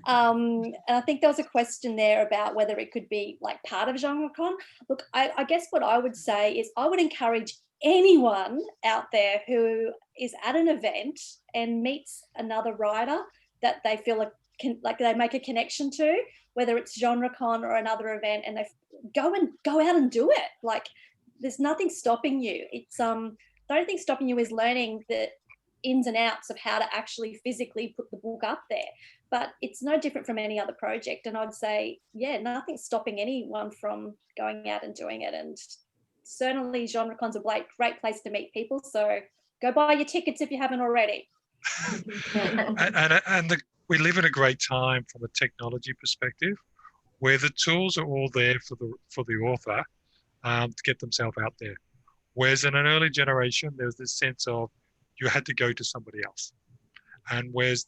Speaker 4: And I think there was a question there about whether it could be like part of GenreCon. Look, I guess what I would say is I would encourage anyone out there who is at an event and meets another writer that they feel like they make a connection to, whether it's GenreCon or another event, and they go out and do it. Like, there's nothing stopping you. It's the only thing stopping you is learning the ins and outs of how to actually physically put the book up there. But it's no different from any other project. And I'd say, yeah, nothing's stopping anyone from going out and doing it. And certainly GenreCon's a great place to meet people. So go buy your tickets if you haven't already.
Speaker 5: And we live in a great time from a technology perspective, where the tools are all there for the author to get themselves out there. Whereas in an early generation, there's this sense of you had to go to somebody else. And whereas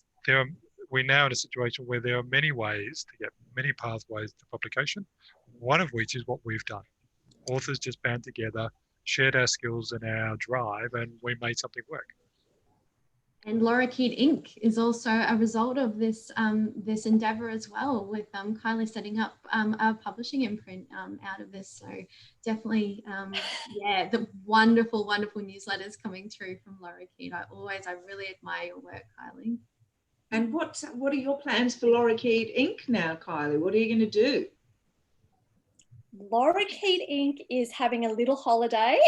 Speaker 5: we're now in a situation where there are many ways to get many pathways to publication, one of which is what we've done. Authors just band together, shared our skills and our drive, and we made something work.
Speaker 3: And Lorikeet Inc. is also a result of this this endeavour as well, with Kylie setting up a publishing imprint out of this. So definitely, yeah, the wonderful, wonderful newsletters coming through from Lorikeet. I really admire your work, Kylie.
Speaker 2: And what are your plans for Lorikeet Inc. now, Kylie? What are you going to do?
Speaker 4: Lorikeet Inc. is having a little holiday.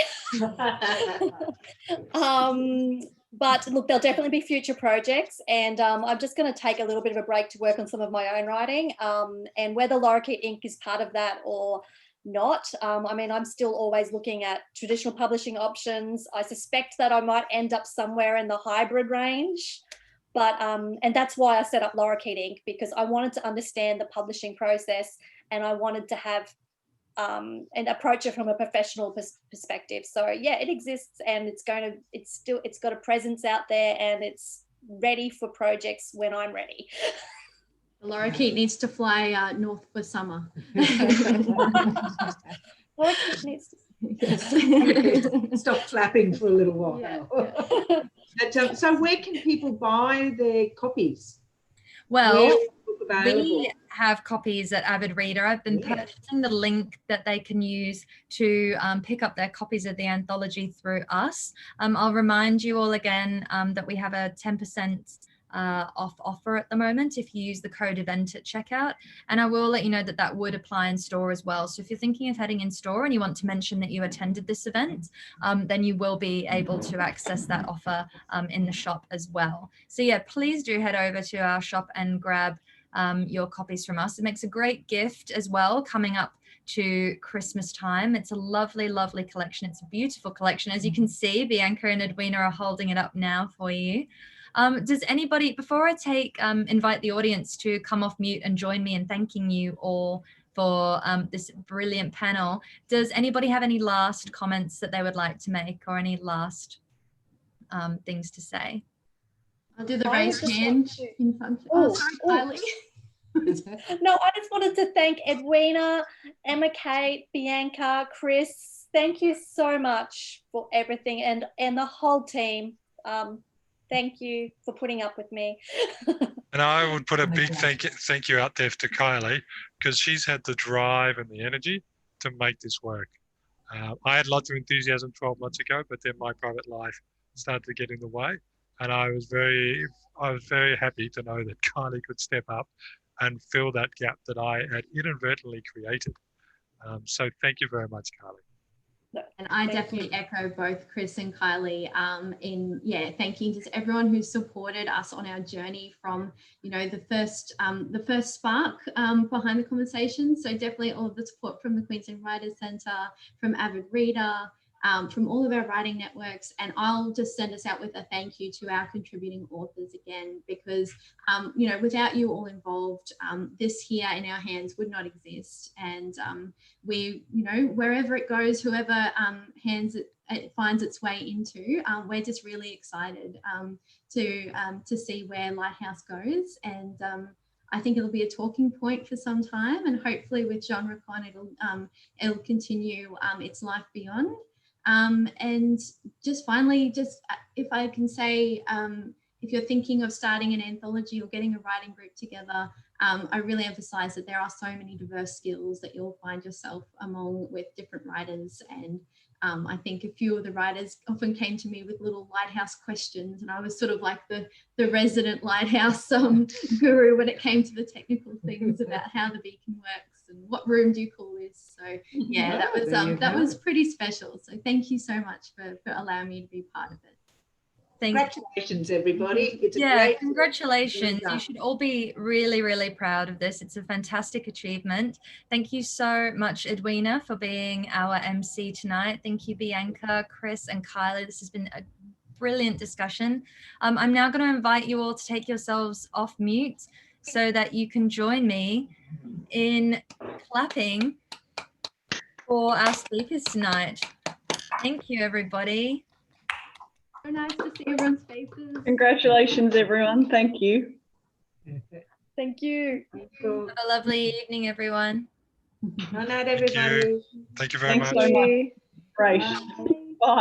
Speaker 4: But look, there'll definitely be future projects, and I'm just going to take a little bit of a break to work on some of my own writing, and whether Lorikeet Inc. is part of that or not, I mean, I'm still always looking at traditional publishing options. I suspect that I might end up somewhere in the hybrid range, but and that's why I set up Lorikeet Inc., because I wanted to understand the publishing process, and I wanted to have and approach it from a professional perspective. So yeah, it exists, and it's got a presence out there, and it's ready for projects when I'm ready.
Speaker 3: Lorikeet needs to fly north for summer.
Speaker 4: Lorikeet needs
Speaker 2: to stop clapping for a little while.
Speaker 3: Yeah.
Speaker 2: But, so where can people buy their copies?
Speaker 1: Well, we have copies at Avid Reader. I've been purchasing the link that they can use to pick up their copies of the anthology through us. I'll remind you all again that we have a 10% off offer at the moment if you use the code event at checkout, and I will let you know that that would apply in store as well. So if you're thinking of heading in store and you want to mention that you attended this event, then you will be able to access that offer in the shop as well. So yeah, please do head over to our shop and grab your copies from us. It makes a great gift as well coming up to Christmas time. It's a lovely, lovely collection. It's a beautiful collection. As you can see, Bianca and Edwina are holding it up now for you. Does anybody, before I invite the audience to come off mute and join me in thanking you all for this brilliant panel, does anybody have any last comments that they would like to make, or any last things to say?
Speaker 3: I'll do the raised hand in front. Oh, sorry, Kylie.
Speaker 4: No, I just wanted to thank Edwina, Emma, Kate, Bianca, Chris. Thank you so much for everything, and the whole team. Thank you for putting up with me.
Speaker 5: And I would put a big thank you out there to Kylie, because she's had the drive and the energy to make this work. I had lots of enthusiasm 12 months ago, but then my private life started to get in the way. And I was very happy to know that Kylie could step up and fill that gap that I had inadvertently created. So thank you very much, Kylie.
Speaker 3: And I definitely echo both Chris and Kylie in thanking just everyone who supported us on our journey from, you know, the first spark behind the conversation. So definitely all of the support from the Queensland Writers Centre, from Avid Reader, from all of our writing networks. And I'll just send us out with a thank you to our contributing authors again, because, you know, without you all involved, this here in our hands would not exist. And we, you know, wherever it goes, whoever it finds its way into, we're just really excited to see where Lighthouse goes. And I think it'll be a talking point for some time, and hopefully with GenreCon it'll continue its life beyond. And just finally, if I can say, if you're thinking of starting an anthology or getting a writing group together, I really emphasize that there are so many diverse skills that you'll find yourself among with different writers. And I think a few of the writers often came to me with little Lighthouse questions, and I was sort of like the resident Lighthouse guru when it came to the technical things about how the beacon works and what room do you call this. So yeah, that was pretty special. So thank you so much for allowing me to be part of it.
Speaker 2: Congratulations, everybody. It's
Speaker 1: congratulations. You should all be really, really proud of this. It's a fantastic achievement. Thank you so much, Edwina, for being our MC tonight. Thank you, Bianca, Chris, and Kylie. This has been a brilliant discussion. I'm now going to invite you all to take yourselves off mute so that you can join me in clapping for our speakers tonight. Thank you, everybody.
Speaker 3: So nice to see everyone's faces.
Speaker 6: Congratulations, everyone. Thank you.
Speaker 4: Thank you.
Speaker 1: Have a lovely evening, everyone.
Speaker 2: Good night, everybody.
Speaker 5: Thank you very
Speaker 6: Thanks
Speaker 5: much.
Speaker 6: so much. Great.
Speaker 4: Bye.